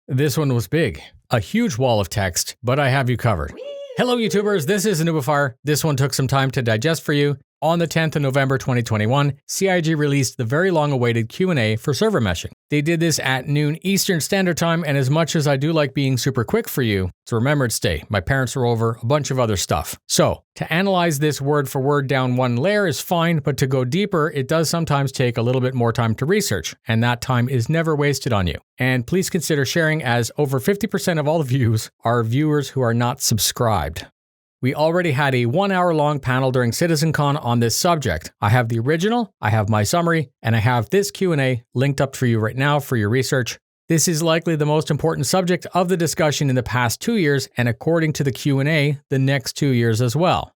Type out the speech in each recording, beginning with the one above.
This one was big. A huge wall of text, but I have you covered. Hello YouTubers, this is noobifier. This one took some time to digest for you. On the 10th of November 2021, CIG released the very long-awaited Q&A for server meshing. They did this at noon Eastern Standard Time, and as much as I do like being super quick for you, it's a remembered stay. My parents are over, a bunch of other stuff. So, to analyze this word for word down one layer is fine, but to go deeper, it does sometimes take a little bit more time to research, and that time is never wasted on you. And please consider sharing, as over 50% of all the views are viewers who are not subscribed. We already had a 1 hour long panel during CitizenCon on this subject. I have the original, I have my summary, and I have this Q&A linked up for you right now for your research. This is likely the most important subject of the discussion in the past 2 years, and according to the Q&A, the next 2 years as well.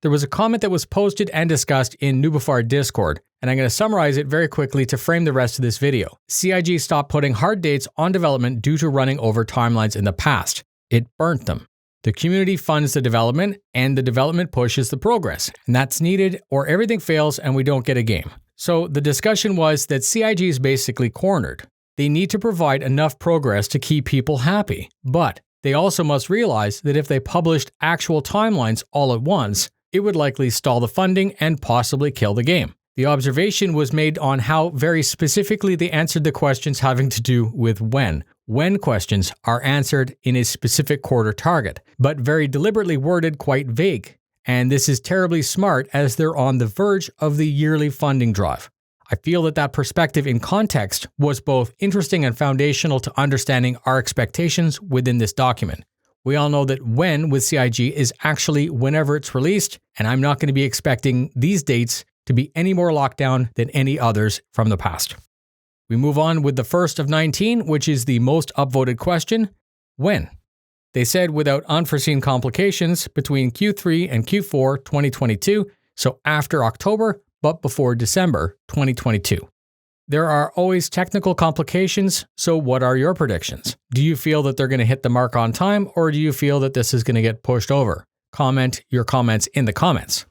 There was a comment that was posted and discussed in noobifier Discord, and I'm going to summarize it very quickly to frame the rest of this video. CIG stopped putting hard dates on development due to running over timelines in the past. It burnt them. The community funds the development, and the development pushes the progress, and that's needed or everything fails and we don't get a game. So the discussion was that CIG is basically cornered. They need to provide enough progress to keep people happy, but they also must realize that if they published actual timelines all at once, it would likely stall the funding and possibly kill the game. The observation was made on how very specifically they answered the questions having to do with when. When questions are answered in a specific quarter target, but very deliberately worded quite vague. And this is terribly smart as they're on the verge of the yearly funding drive. I feel that that perspective in context was both interesting and foundational to understanding our expectations within this document. We all know that when with CIG is actually whenever it's released, and I'm not going to be expecting these dates to be any more locked down than any others from the past. We move on with the first of 19, which is the most upvoted question, when? They said without unforeseen complications between Q3 and Q4 2022, so after October, but before December 2022. There are always technical complications, so what are your predictions? Do you feel that they're going to hit the mark on time, or do you feel that this is going to get pushed over? Comment your comments in the comments.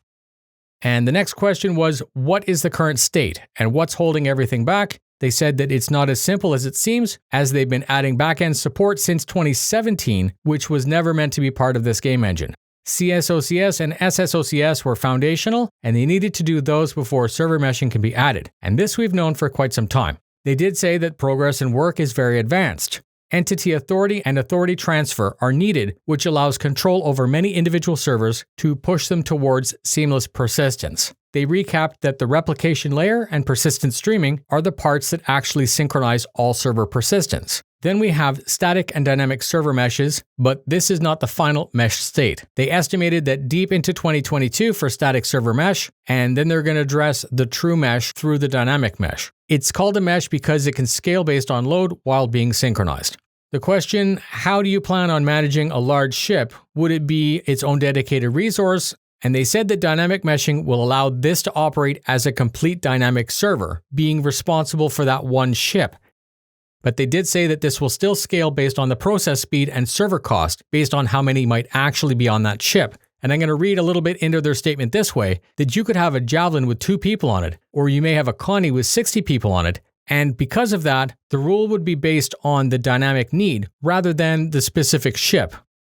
And the next question was, what is the current state, and what's holding everything back? They said that it's not as simple as it seems, as they've been adding backend support since 2017, which was never meant to be part of this game engine. CSOCS and SSOCS were foundational, and they needed to do those before server meshing can be added, and this we've known for quite some time. They did say that progress and work is very advanced. Entity authority and authority transfer are needed, which allows control over many individual servers to push them towards seamless persistence. They recapped that the replication layer and persistent streaming are the parts that actually synchronize all server persistence. Then we have static and dynamic server meshes, but this is not the final mesh state. They estimated that deep into 2022 for static server mesh, and then they're going to address the true mesh through the dynamic mesh. It's called a mesh because it can scale based on load while being synchronized. The question, how do you plan on managing a large ship? Would it be its own dedicated resource? And they said that dynamic meshing will allow this to operate as a complete dynamic server, being responsible for that one ship. But they did say that this will still scale based on the process speed and server cost, based on how many might actually be on that ship. And I'm going to read a little bit into their statement this way, that you could have a Javelin with 2 people on it, or you may have a Connie with 60 people on it. And because of that, the rule would be based on the dynamic need rather than the specific ship.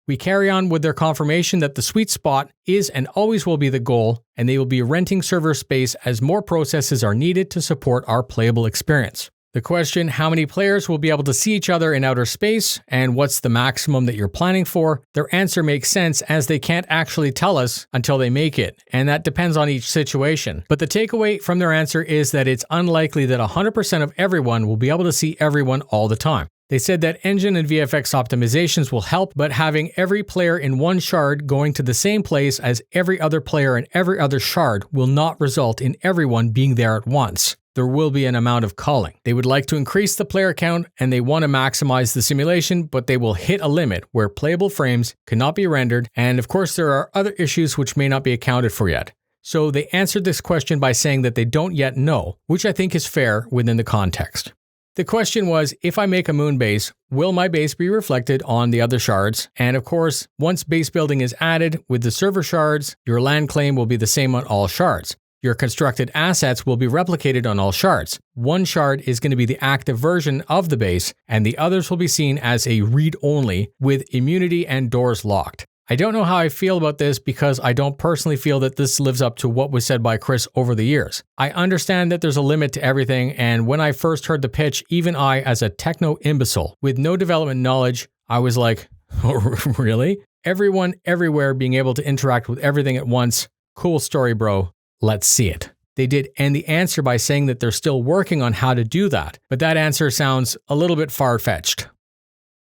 We carry on with their confirmation that the sweet spot is and always will be the goal, and they will be renting server space as more processes are needed to support our playable experience. The question, how many players will be able to see each other in outer space, and what's the maximum that you're planning for? Their answer makes sense, as they can't actually tell us until they make it, and that depends on each situation. But the takeaway from their answer is that it's unlikely that 100% of everyone will be able to see everyone all the time. They said that engine and VFX optimizations will help, but having every player in one shard going to the same place as every other player in every other shard will not result in everyone being there at once. There will be an amount of culling. They would like to increase the player count, and they want to maximize the simulation, but they will hit a limit where playable frames cannot be rendered, and of course there are other issues which may not be accounted for yet. So they answered this question by saying that they don't yet know, which I think is fair within the context. The question was, if I make a moon base, will my base be reflected on the other shards? And of course, once base building is added with the server shards, your land claim will be the same on all shards. Your constructed assets will be replicated on all shards. One shard is going to be the active version of the base, and the others will be seen as a read-only with immunity and doors locked. I don't know how I feel about this because I don't personally feel that this lives up to what was said by Chris over the years. I understand that there's a limit to everything, and when I first heard the pitch, even I, as a techno-imbecile with no development knowledge, I was like, oh, really? Everyone, everywhere being able to interact with everything at once. Cool story, bro. Let's see it. They did end the answer by saying that they're still working on how to do that, but that answer sounds a little bit far-fetched.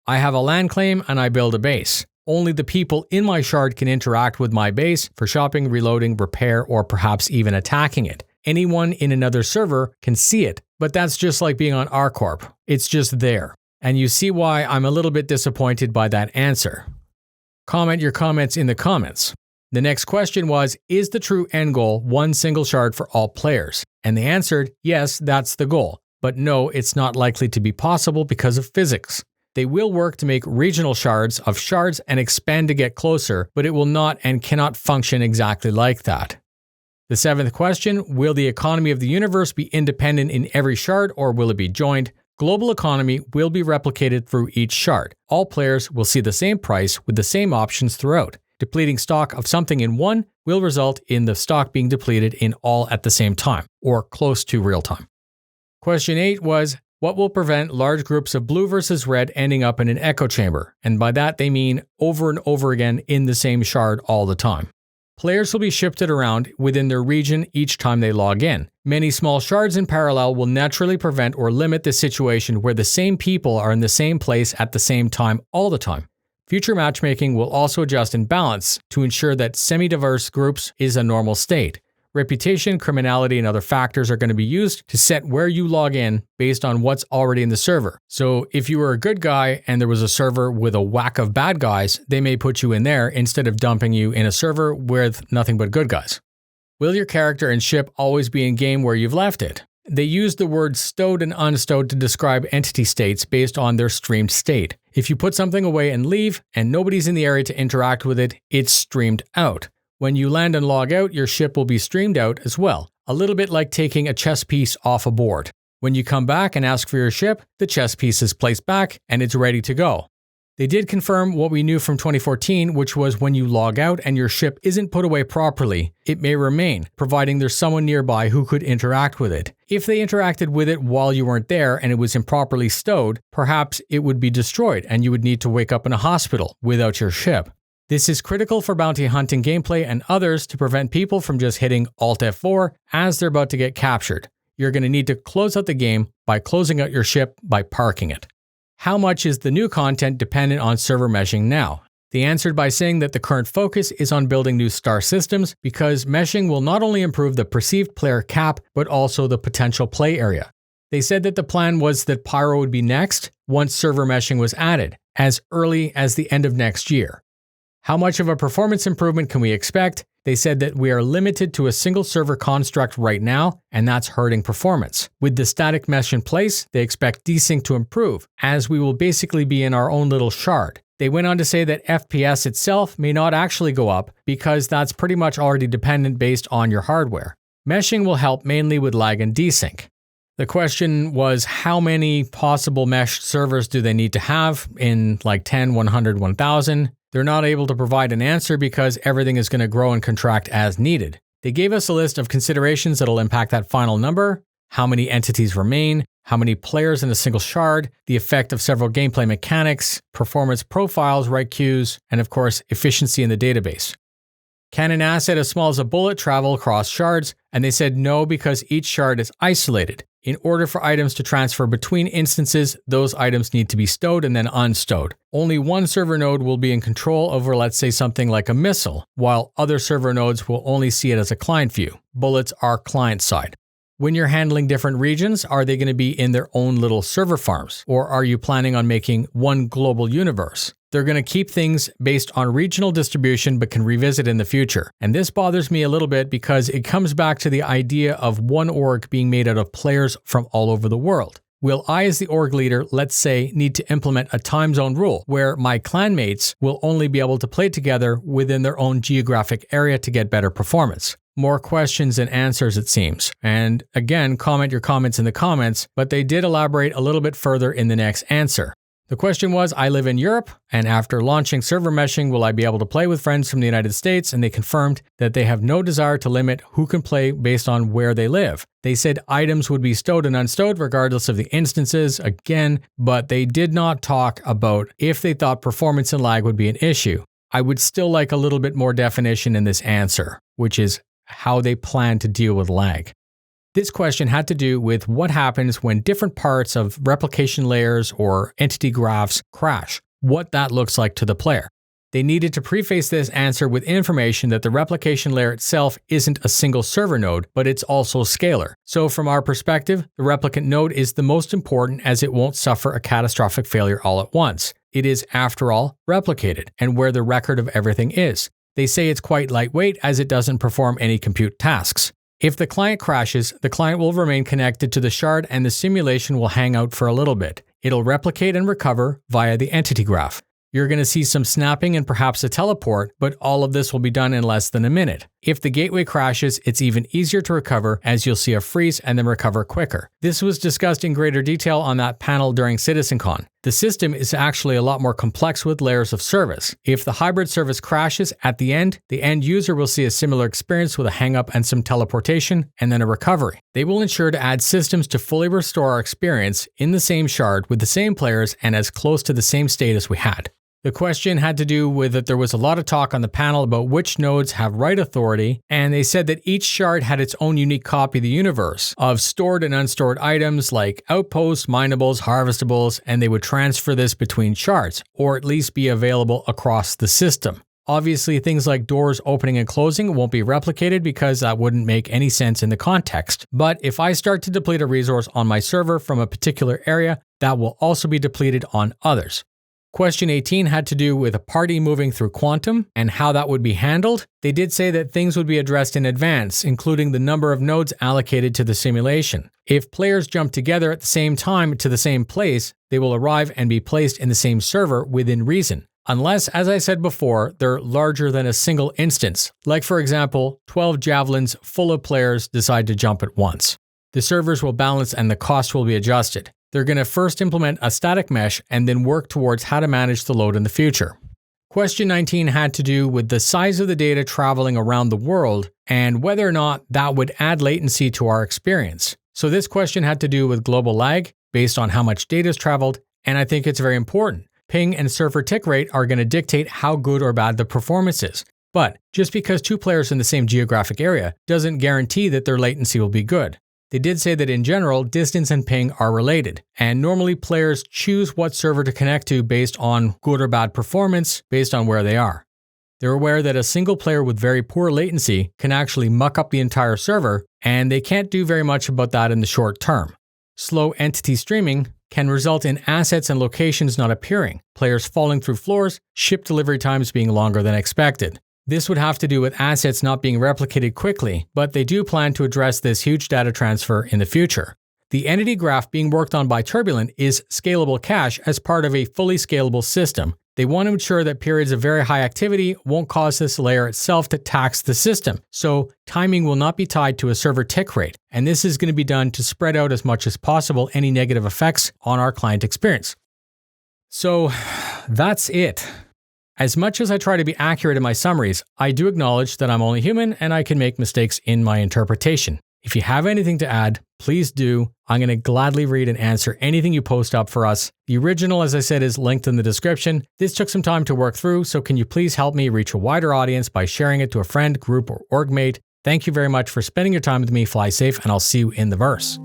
I have a land claim and I build a base. Only the people in my shard can interact with my base for shopping, reloading, repair, or perhaps even attacking it. Anyone in another server can see it, but that's just like being on RCorp. It's just there. And you see why I'm a little bit disappointed by that answer. Comment your comments in the comments. The next question was, is the true end goal one single shard for all players? And they answered, yes, that's the goal. But no, it's not likely to be possible because of physics. They will work to make regional shards of shards and expand to get closer, but it will not and cannot function exactly like that. The seventh question, will the economy of the universe be independent in every shard or will it be joined? Global economy will be replicated through each shard. All players will see the same price with the same options throughout. Depleting stock of something in one will result in the stock being depleted in all at the same time, or close to real time. Question 8 was, what will prevent large groups of blue versus red ending up in an echo chamber? And by that they mean over and over again in the same shard all the time. Players will be shifted around within their region each time they log in. Many small shards in parallel will naturally prevent or limit the situation where the same people are in the same place at the same time all the time. Future matchmaking will also adjust in balance to ensure that semi-diverse groups is a normal state. Reputation, criminality, and other factors are going to be used to set where you log in based on what's already in the server. So if you were a good guy and there was a server with a whack of bad guys, they may put you in there instead of dumping you in a server with nothing but good guys. Will your character and ship always be in game where you've left it? They use the words stowed and unstowed to describe entity states based on their streamed state. If you put something away and leave, and nobody's in the area to interact with it, it's streamed out. When you land and log out, your ship will be streamed out as well, a little bit like taking a chess piece off a board. When you come back and ask for your ship, the chess piece is placed back and it's ready to go. They did confirm what we knew from 2014, which was when you log out and your ship isn't put away properly, it may remain, providing there's someone nearby who could interact with it. If they interacted with it while you weren't there and it was improperly stowed, perhaps it would be destroyed and you would need to wake up in a hospital without your ship. This is critical for bounty hunting gameplay and others to prevent people from just hitting Alt F4 as they're about to get captured. You're going to need to close out the game by closing out your ship by parking it. How much is the new content dependent on server meshing now? They answered by saying that the current focus is on building new star systems because meshing will not only improve the perceived player cap, but also the potential play area. They said that the plan was that Pyro would be next once server meshing was added, as early as the end of next year. How much of a performance improvement can we expect? They said that we are limited to a single server construct right now, and that's hurting performance. With the static mesh in place, they expect desync to improve, as we will basically be in our own little shard. They went on to say that FPS itself may not actually go up, because that's pretty much already dependent based on your hardware. Meshing will help mainly with lag and desync. The question was, how many possible meshed servers do they need to have in like 10, 100, 1000? They're not able to provide an answer because everything is going to grow and contract as needed. They gave us a list of considerations that'll impact that final number, how many entities remain, how many players in a single shard, the effect of several gameplay mechanics, performance profiles, write queues, and of course, efficiency in the database. Can an asset as small as a bullet travel across shards? And they said no, because each shard is isolated. In order for items to transfer between instances, those items need to be stowed and then unstowed. Only one server node will be in control over, let's say, something like a missile, while other server nodes will only see it as a client view. Bullets are client side. When you're handling different regions, are they going to be in their own little server farms? Or are you planning on making one global universe? They're going to keep things based on regional distribution but can revisit in the future. And this bothers me a little bit because it comes back to the idea of one org being made out of players from all over the world. Will I, as the org leader, let's say, need to implement a time zone rule where my clanmates will only be able to play together within their own geographic area to get better performance? more questions than answers, it seems. And again, comment your comments in the comments, but they did elaborate a little bit further in the next answer. The question was, I live in Europe, and after launching server meshing, will I be able to play with friends from the United States? And they confirmed that they have no desire to limit who can play based on where they live. They said items would be stowed and unstowed regardless of the instances, again, but they did not talk about if they thought performance and lag would be an issue. I would still like a little bit more definition in this answer, which is how they plan to deal with lag. This question had to do with what happens when different parts of replication layers or entity graphs crash, what that looks like to the player. They needed to preface this answer with information that the replication layer itself isn't a single server node, but it's also scalar. So from our perspective, the replicant node is the most important as it won't suffer a catastrophic failure all at once. It is, after all, replicated and where the record of everything is. They say it's quite lightweight as it doesn't perform any compute tasks. If the client crashes, the client will remain connected to the shard and the simulation will hang out for a little bit. It'll replicate and recover via the entity graph. You're going to see some snapping and perhaps a teleport, but all of this will be done in less than a minute. If the gateway crashes, it's even easier to recover as you'll see a freeze and then recover quicker. This was discussed in greater detail on that panel during CitizenCon. The system is actually a lot more complex with layers of service. If the hybrid service crashes at the end user will see a similar experience with a hang-up and some teleportation, and then a recovery. They will ensure to add systems to fully restore our experience in the same shard with the same players and as close to the same state as we had. The question had to do with that there was a lot of talk on the panel about which nodes have write authority, and they said that each shard had its own unique copy of the universe of stored and unstored items like outposts, minables, harvestables, and they would transfer this between shards, or at least be available across the system. Obviously, things like doors opening and closing won't be replicated because that wouldn't make any sense in the context. But if I start to deplete a resource on my server from a particular area, that will also be depleted on others. Question 18 had to do with a party moving through quantum and how that would be handled. They did say that things would be addressed in advance, including the number of nodes allocated to the simulation. If players jump together at the same time to the same place, they will arrive and be placed in the same server within reason. Unless, as I said before, they're larger than a single instance, like for example, 12 javelins full of players decide to jump at once. The servers will balance and the cost will be adjusted. They're going to first implement a static mesh and then work towards how to manage the load in the future. Question 19 had to do with the size of the data traveling around the world and whether or not that would add latency to our experience. So this question had to do with global lag based on how much data is traveled, and I think it's very important. Ping and server tick rate are going to dictate how good or bad the performance is. But just because two players in the same geographic area doesn't guarantee that their latency will be good. They did say that in general, distance and ping are related, and normally players choose what server to connect to based on good or bad performance based on where they are. They're aware that a single player with very poor latency can actually muck up the entire server, and they can't do very much about that in the short term. Slow entity streaming can result in assets and locations not appearing, players falling through floors, ship delivery times being longer than expected. This would have to do with assets not being replicated quickly, but they do plan to address this huge data transfer in the future. The entity graph being worked on by Turbulent is scalable cache as part of a fully scalable system. They want to ensure that periods of very high activity won't cause this layer itself to tax the system, so timing will not be tied to a server tick rate, and this is going to be done to spread out as much as possible any negative effects on our client experience. So that's it. As much as I try to be accurate in my summaries, I do acknowledge that I'm only human and I can make mistakes in my interpretation. If you have anything to add, please do. I'm going to gladly read and answer anything you post up for us. The original, as I said, is linked in the description. This took some time to work through, so can you please help me reach a wider audience by sharing it to a friend, group, or org mate? Thank you very much for spending your time with me. Fly safe, and I'll see you in the verse.